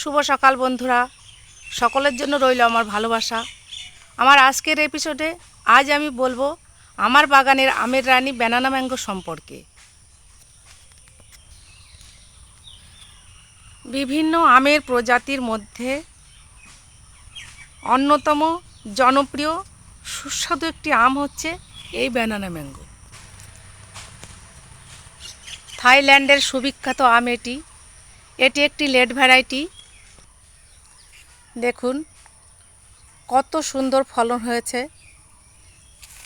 শুভ সকাল বন্ধুরা, সকলের জন্য রইল আমার ভালোবাসা। আমার আজকের এপিসোডে আজ আমি বলবো আমার বাগানের আমের রানী ব্যানানা ম্যাঙ্গো সম্পর্কে। বিভিন্ন আমের প্রজাতির মধ্যে অন্যতম জনপ্রিয় সুস্বাদু একটি আম হচ্ছে এই ব্যানানা ম্যাঙ্গো। থাইল্যান্ডের সুবিখ্যাত আম এটি। এটি একটি লেট ভ্যারাইটি। দেখুন কত সুন্দর ফলন হয়েছে।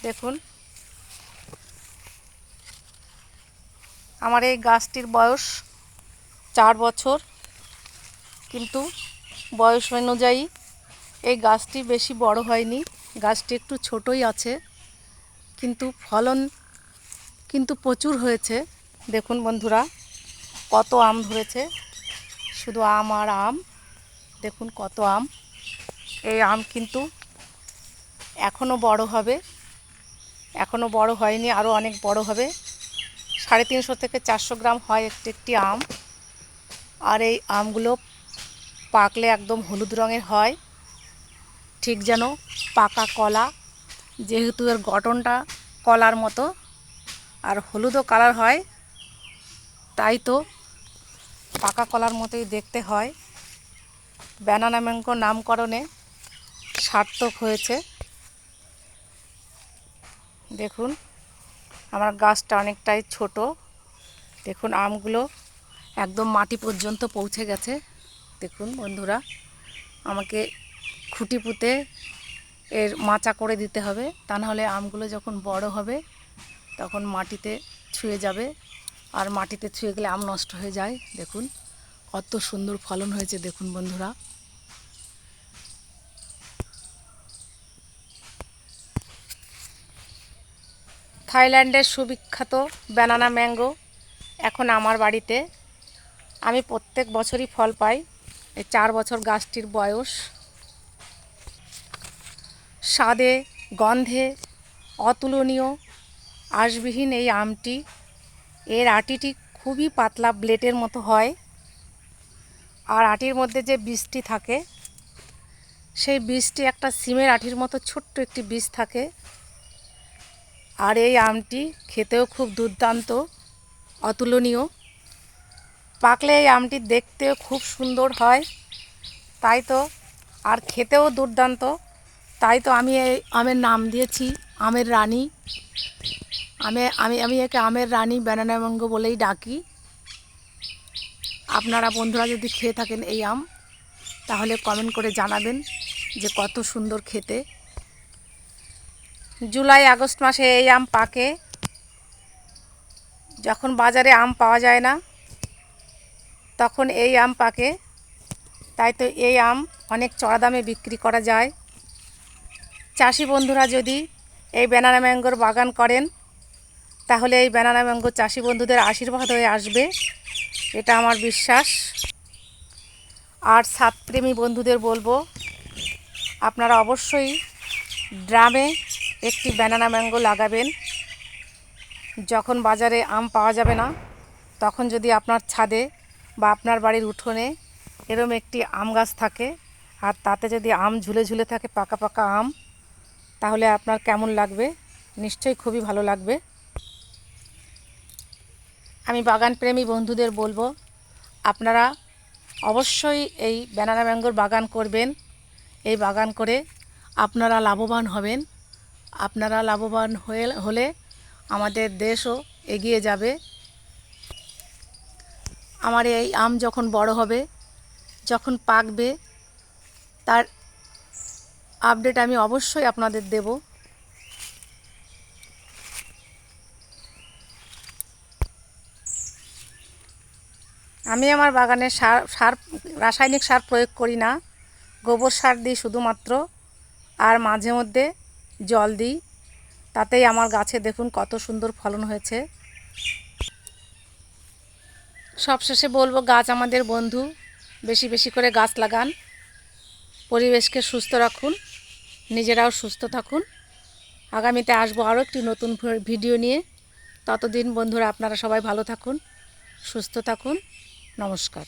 দেখুন আমার এই গাছটির বয়স 4 বছর, কিন্তু বয়স অনুযায়ী এই গাছটি বেশি বড় হয়নি। গাছটি একটু ছোটই আছে, কিন্তু ফলন কিন্তু প্রচুর হয়েছে। দেখুন বন্ধুরা কত আম ধরেছে, শুধু আম আর আম। দেখুন কত আম। এই আম কিন্তু এখনও বড় হবে, এখনও বড় হয়নি, আরও অনেক বড় হবে। 350 থেকে 400 গ্রাম হয় একটি আম। আর এই আমগুলো পাকলে একদম হলুদ রঙের হয়, ঠিক যেন পাকা কলা। যেহেতু এর গঠনটা কলার মতো আর হলুদও কালার হয়, তাই তো পাকা কলার মতোই দেখতে হয়। ব্যানানা ম্যাঙ্গো নামকরণে সার্থক হয়েছে। দেখুন আমার গাছটা অনেকটাই ছোট। দেখুন আমগুলো একদম মাটি পর্যন্ত পৌঁছে গেছে। দেখুন বন্ধুরা, আমাকে খুঁটি পুঁতে এর মাচা করে দিতে হবে, তা নাহলে আমগুলো যখন বড় হবে তখন মাটিতে ছুঁয়ে যাবে, আর মাটিতে ছুঁয়ে গেলে আম নষ্ট হয়ে যায়। দেখুন কত সুন্দর ফলন হয়েছে। দেখুন বন্ধুরা, থাইল্যান্ডের সুবিখ্যাত ব্যানানা ম্যাঙ্গো এখন আমার বাড়িতে। আমি প্রত্যেক বছরই ফল পাই। এই 4 বছর গাছটির বয়স। স্বাদে গন্ধে অতুলনীয় আঁশবিহীন এই আমটি। এর আটিটি খুবই পাতলা, ব্লেডের মতো হয়। আর আটির মধ্যে যে বীজটি থাকে, সেই বীজটি একটা সিমের আটির মতো ছোট্ট একটি বীজ থাকে। আর এই আমটি খেতেও খুব দুর্দান্ত, অতুলনীয়। পাকলে এই আমটি দেখতেও খুব সুন্দর হয়, তাই তো, আর খেতেও দুর্দান্ত। তাই তো আমি এই আমের নাম দিয়েছি আমের রানী। আমি আমি আমি একে আমের রানী ব্যানানা ম্যাঙ্গো বলেই ডাকি। আপনারা বন্ধুরা যদি খেয়ে থাকেন এই আম, তাহলে কমেন্ট করে জানাবেন যে কত সুন্দর খেতে। জুলাই আগস্ট মাসে এই আম পাকে, যখন বাজারে আম পাওয়া যায় না তখন এই আম পাকে। তাই তো এই আম অনেক চড়া দামে বিক্রি করা যায়। চাষি বন্ধুরা যদি এই ব্যানানা ম্যাঙ্গোর বাগান করেন, তাহলে এই ব্যানানা ম্যাঙ্গো চাষি বন্ধুদের আশীর্বাদ হয়ে আসবে, এটা আমার বিশ্বাস। আর স্বাদপ্রেমী বন্ধুদের বলবো, আপনারা অবশ্যই ড্রামে একটি ব্যানানা ম্যাঙ্গো লাগাবেন। যখন বাজারে আম পাওয়া যাবে না, তখন যদি আপনার ছাদে বা আপনার বাড়ির উঠোনে এরম একটি আম গাছ থাকে, আর তাতে যদি আম ঝুলে ঝুলে থাকে, পাকা পাকা আম, তাহলে আপনার কেমন লাগবে? নিশ্চয়ই খুবই ভালো লাগবে। আমি বাগানপ্রেমী বন্ধুদের বলবো, আপনারা অবশ্যই এই ব্যানানা ম্যাঙ্গোর বাগান করবেন। এই বাগান করে আপনারা লাভবান হবেন। আপনারা লাভবান হলে আমাদের দেশও এগিয়ে যাবে। আমার এই আম যখন বড় হবে, যখন পাকবে, তার আপডেট আমি অবশ্যই আপনাদের দেব। আমি আমার বাগানে সার রাসায়নিক সার প্রয়োগ করি না, গোবর সার দিই শুধুমাত্র, আর মাঝে মধ্যে জল দিই। তাতেই আমার গাছে দেখুন কত সুন্দর ফলন হয়েছে। সবশেষে বলবো, গাছ আমাদের বন্ধু। বেশি বেশি করে গাছ লাগান, পরিবেশকে সুস্থ রাখুন, নিজেরাও সুস্থ থাকুন। আগামীতে আসবো আরও একটি নতুন ভিডিও নিয়ে। ততদিন বন্ধুরা আপনারা সবাই ভালো থাকুন, সুস্থ থাকুন। নমস্কার।